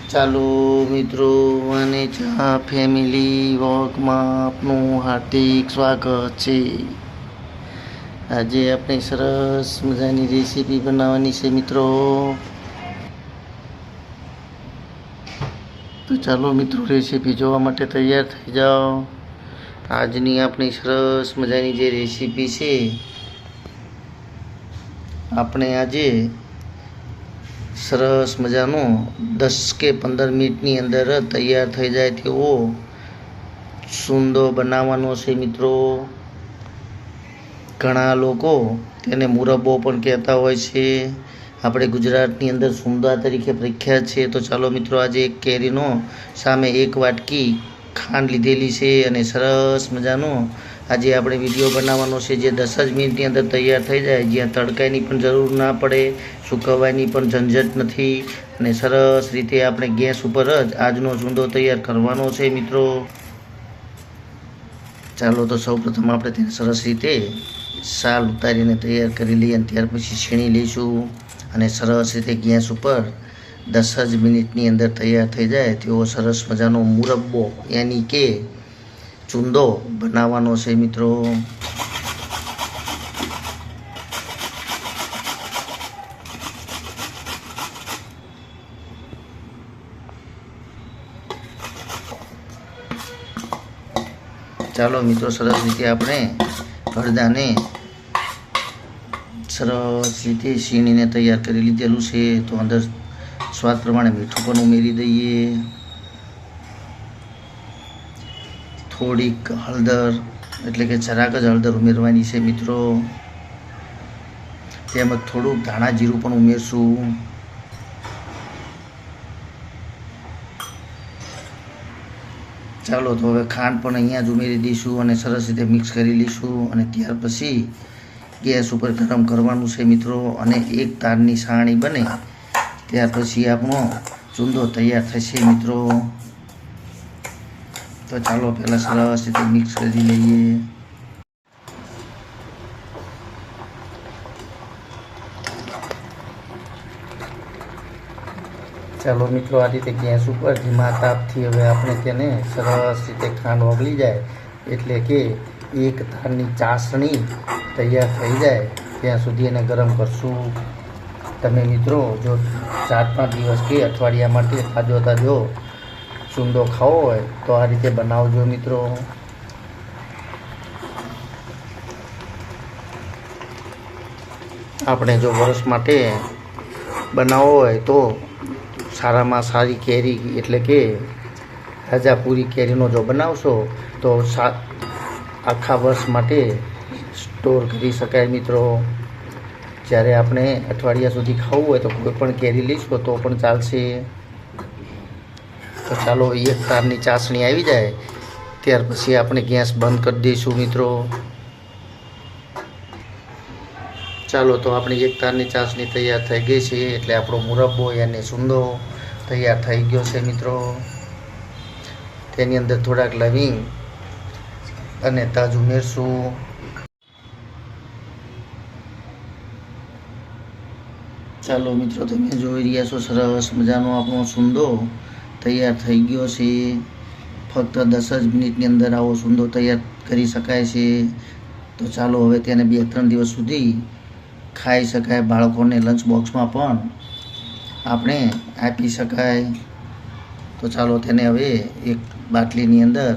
ચાલો મિત્રો, અને ચા ફેમિલી વોકમાં આપનું હાર્દિક સ્વાગત છે. આજે આપણે સરસ મજાની રેસીપી બનાવવાની છે મિત્રો. તો ચાલો મિત્રો, રેસીપી જોવા માટે તૈયાર થઈ જાઓ. આજની આપણી સરસ મજાની જે રેસીપી છે, આપણે આજે સરસ મજાનો 10 કે 15 મિનિટની અંદર તૈયાર થઈ જાય તેવો સૂંદો બનાવવાનો છે મિત્રો. ઘણા લોકો તેને મુરબ્બો પણ કહેતા હોય છે. આપણે ગુજરાતની અંદર સૂંદા તરીકે પ્રખ્યાત છે. તો ચાલો મિત્રો, આજે એક કેરીનો સામે 1 વાટકી ખાંડ લીધેલી છે અને સરસ મજાનો આજે આપણે વિડીયો બનાવવાનો છે, જે 10 જ મિનિટની અંદર તૈયાર થઈ જાય, જ્યાં તડકાની પણ જરૂર ના પડે, સુકવવાની પણ ઝંઝટ નથી, અને સરસ રીતે આપણે ગેસ ઉપર જ આજનો સૂંદો તૈયાર કરવાનો છે મિત્રો. ચાલો, તો સૌપ્રથમ આપણે તેને સરસ રીતે સાલ ઉતારીને તૈયાર કરી લઈએ, અને ત્યાર પછી છીણી લઈશું, અને સરસ રીતે ગેસ ઉપર 10 જ મિનિટની અંદર તૈયાર થઈ જાય તેવો સરસ મજાનો મુરબ્બો યાની કે ચૂંદો બનાવવાનો છે મિત્રો. ચાલો મિત્રો, સરસ રીતે આપણે હળદાને સરસ રીતે છીણીને તૈયાર કરી લીધેલું છે. તો અંદર સ્વાદ પ્રમાણે મીઠું પણ ઉમેરી દઈએ, થોડીક હળદર એટલે કે જરાક જ હળદર ઉમેરવાની છે મિત્રો. તેમજ થોડુંક ધાણા જીરું પણ ઉમેરશું. ચાલો, તો હવે ખાંડ પણ અહીંયા જ ઉમેરી દઈશું અને સરસ રીતે મિક્સ કરી લઈશું, અને ત્યાર પછી ગેસ ઉપર ગરમ કરવાનું છે મિત્રો. અને એક તારની સાણી બને ત્યાર પછી આપણો ચૂંદો તૈયાર થશે મિત્રો. તો ચાલો, પહેલાં સરસ રીતે મિક્સ કરી લઈએ. ચાલો મિત્રો, આ રીતે ગેસ ઉપર ધીમા તાપથી હવે આપણે તેને સરસ રીતે ખાંડ ઓગળી જાય, એટલે કે એક તારની ચાસણી તૈયાર થઈ જાય ત્યાં સુધી એને ગરમ કરશું. તમે મિત્રો જો 4-5 દિવસ કે અઠવાડિયા માટે તાજો સૂંદો ખાવો હોય તો આ રીતે બનાવજો મિત્રો. આપણે જો વર્ષ માટે બનાવવો હોય તો સારામાં સારી કેરી એટલે કે રાજાપુરી કેરીનો જો બનાવશો તો આખા વર્ષ માટે સ્ટોર કરી શકાય મિત્રો. જ્યારે આપણે અઠવાડિયા સુધી ખાવું હોય તો કોઈ પણ કેરી લઈશું તો પણ ચાલશે. તો ચાલો, એક તારની ચાસણી આવી જાય ત્યાર પછી આપણે ગેસ બંધ કરી દઈશું મિત્રો. ચાલો, તો આપણી એક તારની ચાસણી તૈયાર થઈ ગઈ છે, એટલે આપણો મુરબ્બો યાને સૂંદો તૈયાર થઈ ગયો છે મિત્રો. તેની અંદર થોડાક લવિંગ અને તજ ઉમેરશું. ચાલો મિત્રો, તમે જોઈ રહ્યા છો સરસ મજાનો આપણો સૂંદો તૈયાર થઈ ગયો છે. ફક્ત 10 જ મિનિટની અંદર આવો સૂંદો તૈયાર કરી શકાય છે. તો ચાલો, હવે તેને 2-3 દિવસ સુધી ખાઈ શકાય. બાળકોને લંચ બોક્સમાં પણ આપણે આપી શકાય. તો ચાલો, તેને હવે એક બાટલીની અંદર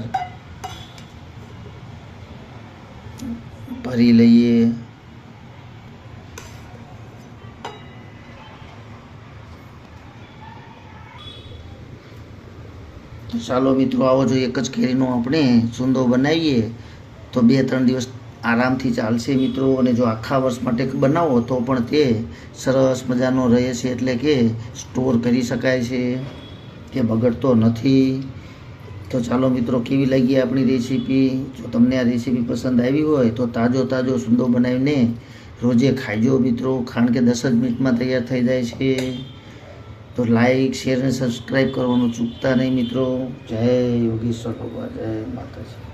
ભરી લઈએ. તો ચાલો મિત્રો, આવો જો એક જ કેરીનો આપણે સૂંદો બનાવીએ તો 2-3 દિવસ આરામથી ચાલશે મિત્રો. અને જો આખા વર્ષ માટે બનાવો તો પણ તે સરસ મજાનો રહે છે, એટલે કે સ્ટોર કરી શકાય છે, કે બગડતો નથી. તો ચાલો મિત્રો, કેવી લાગી આપણી રેસીપી? જો તમને આ રેસીપી પસંદ આવી હોય તો તાજો સૂંદો બનાવીને રોજે ખાઈજો મિત્રો, કારણ કે 10 જ મિનિટમાં તૈયાર થઈ જાય છે. તો લાઈક, શેર અને સબસ્ક્રાઈબ કરવાનું ચૂકતા નહીં મિત્રો. જય યોગેશ્વર બાબા, જય માતાજી.